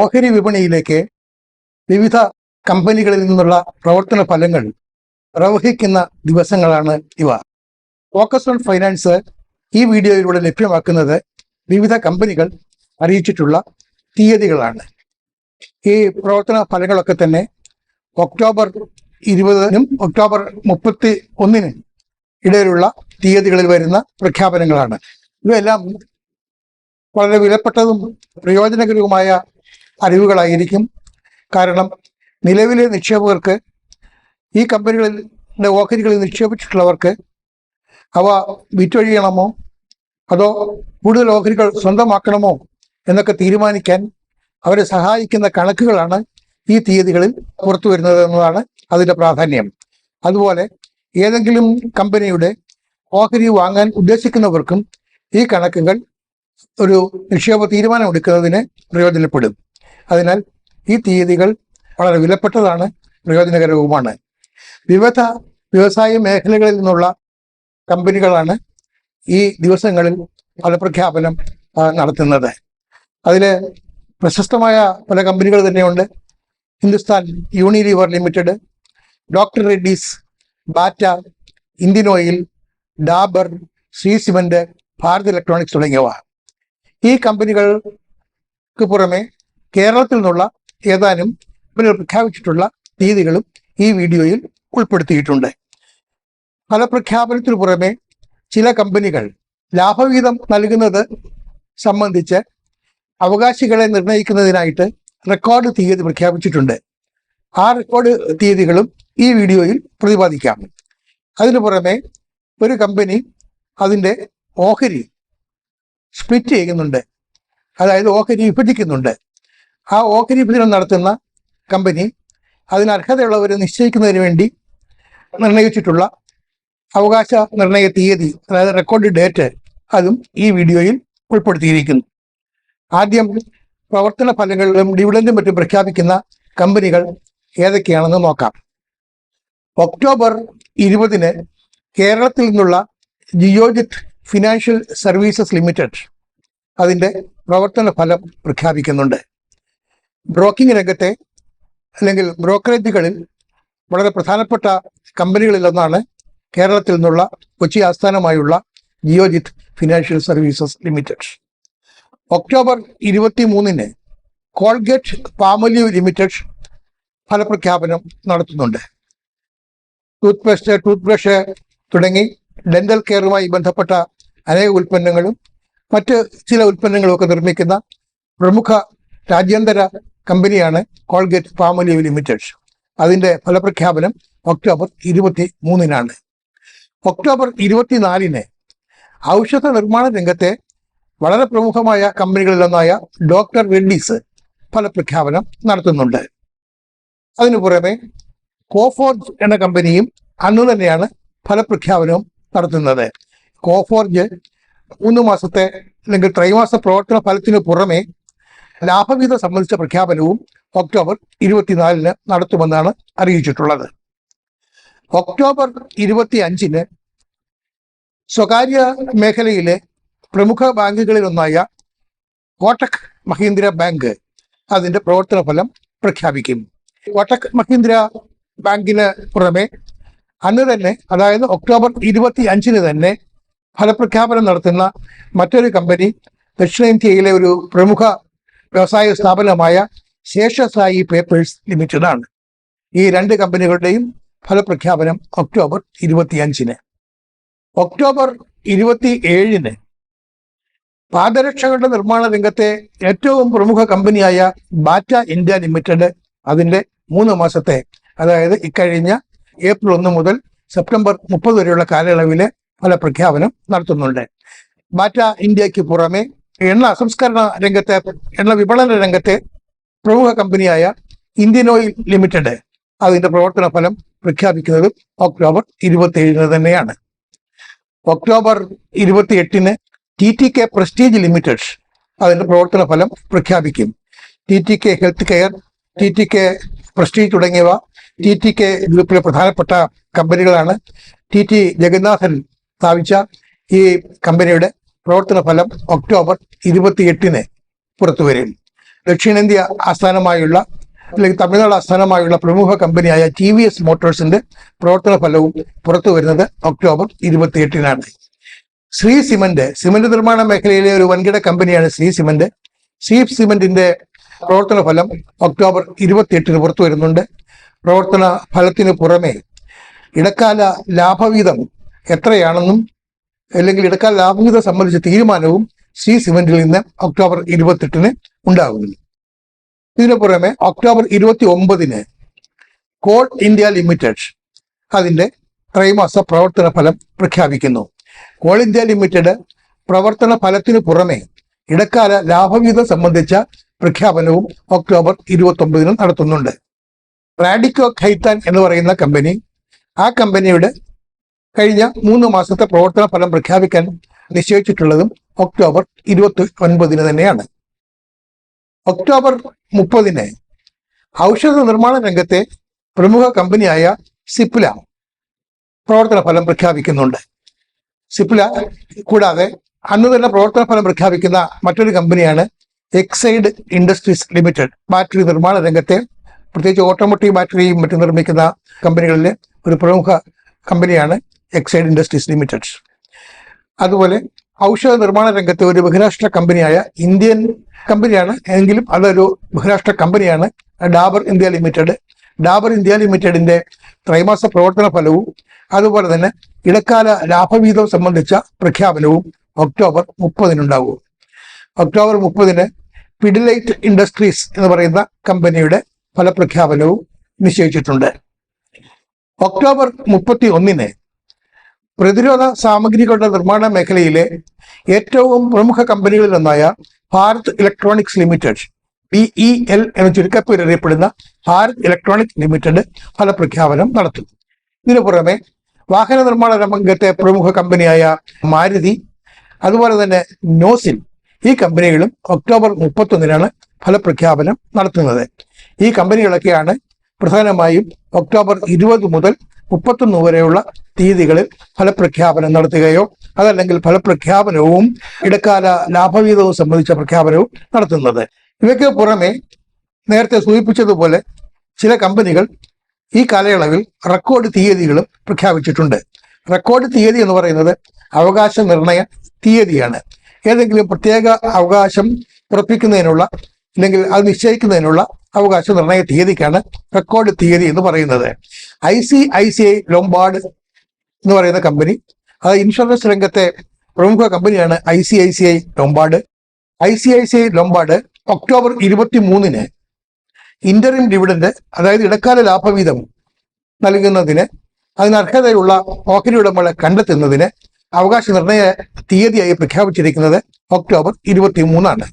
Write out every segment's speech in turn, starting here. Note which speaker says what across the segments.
Speaker 1: ഓഹരി വിപണിയിലേക്ക് വിവിധ കമ്പനികളിൽ നിന്നുള്ള പ്രവർത്തന ഫലങ്ങൾ പ്രവഹിക്കുന്ന ദിവസങ്ങളാണ് ഇവ. ഫോക്കസ് ഓൺ ഫൈനാൻസ് ഈ വീഡിയോയിലൂടെ ലഭ്യമാക്കുന്നത് വിവിധ കമ്പനികൾ അറിയിച്ചിട്ടുള്ള തീയതികളാണ്. ഈ പ്രവർത്തന ഫലങ്ങളൊക്കെ തന്നെ ഒക്ടോബർ 20-നും ഒക്ടോബർ 31-നും ഇടയിലുള്ള തീയതികളിൽ വരുന്ന പ്രഖ്യാപനങ്ങളാണ്. ഇവയെല്ലാം വളരെ വിലപ്പെട്ടതും പ്രയോജനകരവുമായ അറിവുകളായിരിക്കും. കാരണം നിലവിലെ നിക്ഷേപകർക്ക്, ഈ കമ്പനികളിലെ ഓഹരികളിൽ നിക്ഷേപിച്ചിട്ടുള്ളവർക്ക് അവ വിറ്റൊഴിയണമോ അതോ കൂടുതൽ ഓഹരികൾ സ്വന്തമാക്കണമോ എന്നൊക്കെ തീരുമാനിക്കാൻ അവരെ സഹായിക്കുന്ന കണക്കുകളാണ് ഈ തീയതികളിൽ പുറത്തു വരുന്നത് എന്നതാണ് അതിൻ്റെ പ്രാധാന്യം. അതുപോലെ ഏതെങ്കിലും കമ്പനിയുടെ ഓഹരി വാങ്ങാൻ ഉദ്ദേശിക്കുന്നവർക്കും ഈ കണക്കുകൾ ഒരു നിക്ഷേപ തീരുമാനം എടുക്കുന്നതിന് പ്രയോജനപ്പെടും. അതിനാൽ ഈ തീയതികൾ വളരെ വിലപ്പെട്ടതാണ്, പ്രയോജനകരവുമാണ്. വിവിധ വ്യവസായ മേഖലകളിൽ നിന്നുള്ള കമ്പനികളാണ് ഈ ദിവസങ്ങളിൽ ഫലപ്രഖ്യാപനം നടത്തുന്നത്. അതിൽ പ്രശസ്തമായ പല കമ്പനികൾ തന്നെയുണ്ട്. Hindustan Unilever limited, doctor Reddy's, batta, Indian oil, Dabur, Shri cement, Bharat electronics തുടങ്ങിയവ. ഈ കമ്പനികൾക്ക് പുറമെ കേരളത്തിൽ നിന്നുള്ള ഏതാനും കമ്പനികൾ പ്രഖ്യാപിച്ചിട്ടുള്ള തീയതികളും ഈ വീഡിയോയിൽ ഉൾപ്പെടുത്തിയിട്ടുണ്ട്. ഫലപ്രഖ്യാപനത്തിനു പുറമെ ചില കമ്പനികൾ ലാഭവിഹിതം നൽകുന്നത് സംബന്ധിച്ച് അവകാശികളെ നിർണ്ണയിക്കുന്നതിനായിട്ട് റെക്കോർഡ് തീയതി പ്രഖ്യാപിച്ചിട്ടുണ്ട്. ആ റെക്കോർഡ് തീയതികളും ഈ വീഡിയോയിൽ പ്രതിപാദിക്കാം. അതിനു പുറമെ ഒരു കമ്പനി അതിൻ്റെ ഓഹരി സ്പ്ലിറ്റ് ചെയ്യുന്നുണ്ട്, അതായത് ഓഹരി വിഭജിക്കുന്നുണ്ട്. ആ ഓഹരി വിഭജനം നടത്തുന്ന കമ്പനി അതിന് അർഹതയുള്ളവരെ നിശ്ചയിക്കുന്നതിന് വേണ്ടി നിർണയിച്ചിട്ടുള്ള അവകാശ നിർണയ തീയതി, അതായത് റെക്കോർഡ് ഡേറ്റ്, അതും ഈ വീഡിയോയിൽ ഉൾപ്പെടുത്തിയിരിക്കുന്നു. ആദ്യം പ്രവർത്തന ഫലങ്ങളിലും ഡിവിഡൻഡും മറ്റും പ്രഖ്യാപിക്കുന്ന കമ്പനികൾ ഏതൊക്കെയാണെന്ന് നോക്കാം. ഒക്ടോബർ 20-ന് കേരളത്തിൽ നിന്നുള്ള ജിയോജിത്ത് ഫിനാൻഷ്യൽ സർവീസസ് ലിമിറ്റഡ് അതിൻ്റെ പ്രവർത്തന ഫലം പ്രഖ്യാപിക്കുന്നുണ്ട്. ബ്രോക്കിംഗ് രംഗത്തെ അല്ലെങ്കിൽ ബ്രോക്കറേജുകളിൽ വളരെ പ്രധാനപ്പെട്ട കമ്പനികളിലൊന്നാണ് കേരളത്തിൽ നിന്നുള്ള കൊച്ചി ആസ്ഥാനമായുള്ള Geojit financial services limited. October 23-ന് കോൾഗേറ്റ് പാമോലിവ് ലിമിറ്റഡ് ഫലപ്രഖ്യാപനം നടത്തുന്നുണ്ട്. ടൂത്ത്പേസ്റ്റ്, ടൂത്ത് ബ്രഷ് തുടങ്ങി ഡെന്റൽ കെയറുമായി ബന്ധപ്പെട്ട അനേക ഉൽപ്പന്നങ്ങളും മറ്റ് ചില ഉൽപ്പന്നങ്ങളും ഒക്കെ നിർമ്മിക്കുന്ന പ്രമുഖ രാജ്യാന്തര കമ്പനിയാണ് കോൾഗേറ്റ് പാമോലിവ് ലിമിറ്റഡ്. അതിൻ്റെ ഫലപ്രഖ്യാപനം ഒക്ടോബർ 23-നാണ്. ഒക്ടോബർ 24-ന് ഔഷധ നിർമ്മാണ രംഗത്തെ വളരെ പ്രമുഖമായ കമ്പനികളിലൊന്നായ ഡോക്ടർ റെഡ്ഡീസ് ഫലപ്രഖ്യാപനം നടത്തുന്നുണ്ട്. അതിനു പുറമെ കോഫോർജ് എന്ന കമ്പനിയും അന്ന് തന്നെയാണ് ഫലപ്രഖ്യാപനവും നടത്തുന്നത്. കോഫോർജ് 3 മാസത്തെ അല്ലെങ്കിൽ ത്രൈമാസ പ്രവർത്തന ഫലത്തിനു പുറമെ ലാഭവിഹിതം സംബന്ധിച്ച പ്രഖ്യാപനവും ഒക്ടോബർ 24-ന് നടത്തുമെന്നാണ് അറിയിച്ചിട്ടുള്ളത്. ഒക്ടോബർ 25-ന് സ്വകാര്യ മേഖലയിലെ പ്രമുഖ ബാങ്കുകളിലൊന്നായ കോട്ടക് മഹീന്ദ്ര ബാങ്ക് അതിൻ്റെ പ്രവർത്തന ഫലം പ്രഖ്യാപിക്കും. കോട്ടക് മഹീന്ദ്ര ബാങ്കിന് പുറമെ അന്ന് തന്നെ, അതായത് ഒക്ടോബർ 25-ന് തന്നെ ഫലപ്രഖ്യാപനം നടത്തുന്ന മറ്റൊരു കമ്പനി ദക്ഷിണേന്ത്യയിലെ ഒരു പ്രമുഖ വ്യവസായ സ്ഥാപനമായ ശേഷസായി പേപ്പേഴ്സ് ലിമിറ്റഡാണ്. ഈ രണ്ട് കമ്പനികളുടെയും ഫലപ്രഖ്യാപനം ഒക്ടോബർ 25-ന്. ഒക്ടോബർ 27-ന് പാദരക്ഷകളുടെ നിർമ്മാണ രംഗത്തെ ഏറ്റവും പ്രമുഖ കമ്പനിയായ ബാറ്റ ഇന്ത്യ ലിമിറ്റഡ് അതിൻ്റെ 3 മാസത്തെ, അതായത് ഇക്കഴിഞ്ഞ ഏപ്രിൽ 1 മുതൽ സെപ്റ്റംബർ 30 വരെയുള്ള കാലയളവിലെ ഫലപ്രഖ്യാപനം നടത്തുന്നുണ്ട്. ബാറ്റ ഇന്ത്യക്ക് പുറമെ എണ്ണ സംസ്കരണ രംഗത്തെ, എണ്ണ വിപണന രംഗത്തെ പ്രമുഖ കമ്പനിയായ ഇന്ത്യൻ ഓയിൽ ലിമിറ്റഡ് അതിൻ്റെ പ്രവർത്തന ഫലം പ്രഖ്യാപിക്കുന്നത് ഒക്ടോബർ 27-ന് തന്നെയാണ്. ഒക്ടോബർ 28-ന് TTK പ്രസ്റ്റീജ് ലിമിറ്റഡ് അതിൻ്റെ പ്രവർത്തന ഫലം പ്രഖ്യാപിക്കും. TTK health care, TTK prestige തുടങ്ങിയവ TTK ഗ്രൂപ്പിലെ പ്രധാനപ്പെട്ട കമ്പനികളാണ്. TT ജഗന്നാഥൻ സ്ഥാപിച്ച ഈ കമ്പനിയുടെ പ്രവർത്തന ഫലം ഒക്ടോബർ 28-ന് പുറത്തു വരും. ദക്ഷിണേന്ത്യ ആസ്ഥാനമായുള്ള അല്ലെങ്കിൽ തമിഴ്നാട് ആസ്ഥാനമായുള്ള പ്രമുഖ കമ്പനിയായ TVS മോട്ടോഴ്സിന്റെ പ്രവർത്തന ഫലവും പുറത്തു വരുന്നത് ഒക്ടോബർ 28-നാണ്. ശ്രീ സിമന്റ് നിർമ്മാണ മേഖലയിലെ ഒരു വൻകിട കമ്പനിയാണ് ശ്രീ സിമന്റിന്റെ പ്രവർത്തന ഫലം ഒക്ടോബർ 28-ന് പുറത്തു വരുന്നുണ്ട്. പ്രവർത്തന ഫലത്തിന് പുറമെ ഇടക്കാല ലാഭവിഹിതം എത്രയാണെന്നും അല്ലെങ്കിൽ ഇടക്കാല ലാഭവിഹിതം സംബന്ധിച്ച തീരുമാനവും ശ്രീ സിമന്റിൽ നിന്ന് ഒക്ടോബർ 28-ന് ഉണ്ടാകുന്നു. ഇതിനു പുറമെ ഒക്ടോബർ 29-ന് കോൾ ഇന്ത്യ ലിമിറ്റഡ് അതിന്റെ ത്രൈമാസ പ്രവർത്തന ഫലം പ്രഖ്യാപിക്കുന്നു. കോൾ ഇന്ത്യ ലിമിറ്റഡ് പ്രവർത്തന ഫലത്തിനു പുറമെ ഇടക്കാല ലാഭവിഹിതം സംബന്ധിച്ച പ്രഖ്യാപനവും ഒക്ടോബർ 29-ന് നടത്തുന്നുണ്ട്. റാഡിക്കോ ഖൈത്താൻ എന്ന് പറയുന്ന കമ്പനി, ആ കമ്പനിയുടെ കഴിഞ്ഞ 3 മാസത്തെ പ്രവർത്തന ഫലം പ്രഖ്യാപിക്കാൻ നിശ്ചയിച്ചിട്ടുള്ളതും ഒക്ടോബർ 29-ന് തന്നെയാണ്. ഒക്ടോബർ 30-ന് ഔഷധ നിർമ്മാണ രംഗത്തെ പ്രമുഖ കമ്പനിയായ സിപ്ല പ്രവർത്തന ഫലം പ്രഖ്യാപിക്കുന്നുണ്ട്. സിപ്ല കൂടാതെ അന്ന് തന്നെ പ്രവർത്തന ഫലം പ്രഖ്യാപിക്കുന്ന മറ്റൊരു കമ്പനിയാണ് എക്സൈഡ് ഇൻഡസ്ട്രീസ് ലിമിറ്റഡ്. ബാറ്ററി നിർമ്മാണ രംഗത്തെ, പ്രത്യേകിച്ച് ഓട്ടോമോട്ടീവ് ബാറ്ററിയും മറ്റും നിർമ്മിക്കുന്ന കമ്പനികളിലെ ഒരു പ്രമുഖ കമ്പനിയാണ് എക്സൈഡ് ഇൻഡസ്ട്രീസ് ലിമിറ്റഡ്. അതുപോലെ ഔഷധ നിർമ്മാണ രംഗത്തെ ഒരു ബഹുരാഷ്ട്ര കമ്പനിയായ, ഇന്ത്യൻ കമ്പനിയാണ് എങ്കിലും അതൊരു ബഹുരാഷ്ട്ര കമ്പനിയാണ്, Dabur India limited. Dabur India ലിമിറ്റഡിന്റെ ത്രൈമാസ പ്രവർത്തന ഫലവും അതുപോലെ തന്നെ ഇടക്കാല ലാഭവിഹിതം സംബന്ധിച്ച പ്രഖ്യാപനവും ഒക്ടോബർ 30-നുണ്ടാവും. ഒക്ടോബർ 30-ന് പിഡിലൈറ്റ് ഇൻഡസ്ട്രീസ് എന്ന് പറയുന്ന കമ്പനിയുടെ ഫലപ്രഖ്യാപനവും നിശ്ചയിച്ചിട്ടുണ്ട്. ഒക്ടോബർ 31-ന് പ്രതിരോധ സാമഗ്രികളുടെ നിർമ്മാണ മേഖലയിലെ ഏറ്റവും പ്രമുഖ കമ്പനികളിലൊന്നായ ഭാരത് ഇലക്ട്രോണിക്സ് ലിമിറ്റഡ്, BEL എന്ന ചുരുക്കപ്പേര് അറിയപ്പെടുന്ന ഭാരത് ഇലക്ട്രോണിക്സ് ലിമിറ്റഡ് ഫലപ്രഖ്യാപനം നടത്തും. ഇതിനു പുറമെ വാഹന നിർമ്മാണ രംഗത്തെ പ്രമുഖ കമ്പനിയായ മാരുതി, അതുപോലെ തന്നെ നോസിൽ, ഈ കമ്പനികളും ഒക്ടോബർ 31-നാണ് ഫലപ്രഖ്യാപനം നടത്തുന്നത്. ഈ കമ്പനികളൊക്കെയാണ് പ്രധാനമായും ഒക്ടോബർ 20 മുതൽ 31 വരെയുള്ള തീയതികളിൽ ഫലപ്രഖ്യാപനം നടത്തുകയോ അതല്ലെങ്കിൽ ഫലപ്രഖ്യാപനവും ഇടക്കാല ലാഭവിഹിതവും സംബന്ധിച്ച പ്രഖ്യാപനവും നടത്തുന്നത്. ഇവയ്ക്ക് പുറമെ നേരത്തെ സൂചിപ്പിച്ചതുപോലെ ചില കമ്പനികൾ ഈ കാലയളവിൽ റെക്കോർഡ് തീയതികളും പ്രഖ്യാപിച്ചിട്ടുണ്ട്. റെക്കോർഡ് തീയതി എന്ന് പറയുന്നത് അവകാശ നിർണയ തീയതിയാണ്. ഏതെങ്കിലും പ്രത്യേക അവകാശം ഉറപ്പിക്കുന്നതിനുള്ള അല്ലെങ്കിൽ അത് നിശ്ചയിക്കുന്നതിനുള്ള അവകാശ നിർണയ തീയതിക്കാണ് റെക്കോർഡ് തീയതി എന്ന് പറയുന്നത്. ICICI ലൊംബാർഡ് എന്ന് പറയുന്ന കമ്പനി, അത് ഇൻഷുറൻസ് രംഗത്തെ പ്രമുഖ കമ്പനിയാണ് ICICI Lombard. ICICI Lombard October 23-ന് ഇന്ററിം ഡിവിഡന്റ്, അതായത് ഇടക്കാല ലാഭവിഹിതം നൽകുന്നതിന് അതിന് അർഹതയുള്ള ഓഹരി ഉടമകളെ കണ്ടെത്തുന്നതിന് അവകാശ നിർണയ തീയതിയായി പ്രഖ്യാപിച്ചിരിക്കുന്നത് ഒക്ടോബർ 23-ആണ്.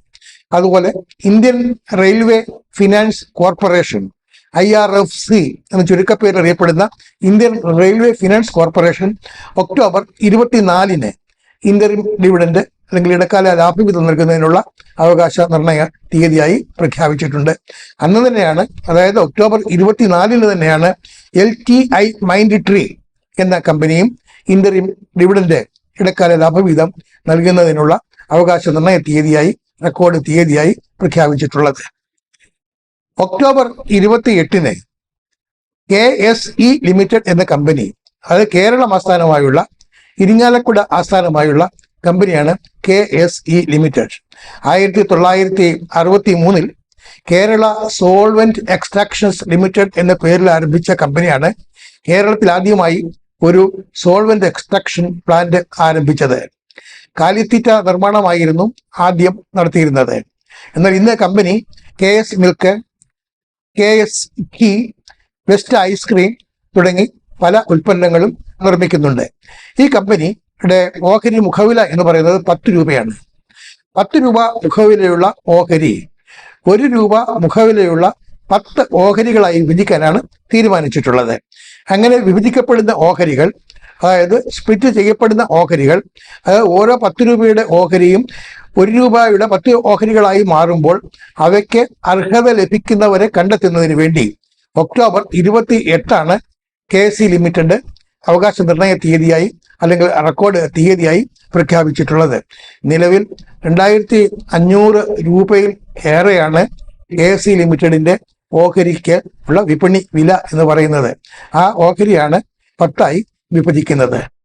Speaker 1: അതുപോലെ Indian railway finance corporation, IRFC എന്ന ചുരുക്കപ്പേര് അറിയപ്പെടുന്ന Indian railway finance corporation October 24-ന് ഇന്ററിം ഡിവിഡന്റ് അല്ലെങ്കിൽ ഇടക്കാല ലാഭവിഹിതം നൽകുന്നതിനുള്ള അവകാശ നിർണയ തീയതിയായി പ്രഖ്യാപിച്ചിട്ടുണ്ട്. അന്ന് തന്നെയാണ്, അതായത് ഒക്ടോബർ 24-ന് തന്നെയാണ് LTI മൈൻഡ് ട്രീ എന്ന കമ്പനിയും ഇന്ററിം ഡിവിഡന്റ് ഇടക്കാല ലാഭവിഹിതം നൽകുന്നതിനുള്ള അവകാശ നിർണയ തീയതിയായി, റെക്കോർഡ് തീയതിയായി പ്രഖ്യാപിച്ചിട്ടുള്ളത്. ഒക്ടോബർ 28-ന് KSE ലിമിറ്റഡ് എന്ന കമ്പനി, അത് കേരളം ആസ്ഥാനമായുള്ള, ഇരിങ്ങാലക്കുട ആസ്ഥാനമായുള്ള കമ്പനിയാണ് KSE ലിമിറ്റഡ്. 1963-ൽ കേരള സോൾവെന്റ് എക്സ്ട്രാക്ഷൻസ് ലിമിറ്റഡ് എന്ന പേരിൽ ആരംഭിച്ച കമ്പനിയാണ് കേരളത്തിൽ ആദ്യമായി ഒരു സോൾവെന്റ് എക്സ്ട്രാക്ഷൻ പ്ലാന്റ് ആരംഭിച്ചത്. കാലിത്തീറ്റ നിർമ്മാണമായിരുന്നു ആദ്യം നടത്തിയിരുന്നത്. എന്നാൽ ഇന്ന് company KS milk, KS ഘീ, west ice cream തുടങ്ങി പല ഉൽപ്പന്നങ്ങളും നിർമ്മിക്കുന്നുണ്ട്. ഈ കമ്പനിയുടെ ഓഹരി മുഖവില എന്ന് പറയുന്നത് 10 രൂപയാണ്. 10 രൂപ മുഖവിലയുള്ള ഓഹരി 1 രൂപ മുഖവിലയുള്ള 10 ഓഹരികളായി വിഭജിക്കാനാണ് തീരുമാനിച്ചിട്ടുള്ളത്. അങ്ങനെ വിഭജിക്കപ്പെടുന്ന ഓഹരികൾ, അതായത് സ്പ്ലിറ്റ് ചെയ്യപ്പെടുന്ന ഓഹരികൾ, അത് ഓരോ 10 രൂപയുടെ ഓഹരിയും 1 രൂപയുടെ 10 ഓഹരികളായി മാറുമ്പോൾ അവയ്ക്ക് അർഹത ലഭിക്കുന്നവരെ കണ്ടെത്തുന്നതിന് വേണ്ടി ഒക്ടോബർ 28-ആണ് KSE ലിമിറ്റഡ് അവകാശ നിർണയ തീയതിയായി അല്ലെങ്കിൽ റെക്കോർഡ് തീയതിയായി പ്രഖ്യാപിച്ചിട്ടുള്ളത്. നിലവിൽ 2500 രൂപയിൽ ഏറെയാണ് AFC ലിമിറ്റഡിന്റെ ഓഹരിക്ക് ഉള്ള വിപണി വില എന്ന് പറയുന്നത്. ആ ഓഹരിയാണ് 10ആയി വിഭജിക്കുന്നത്.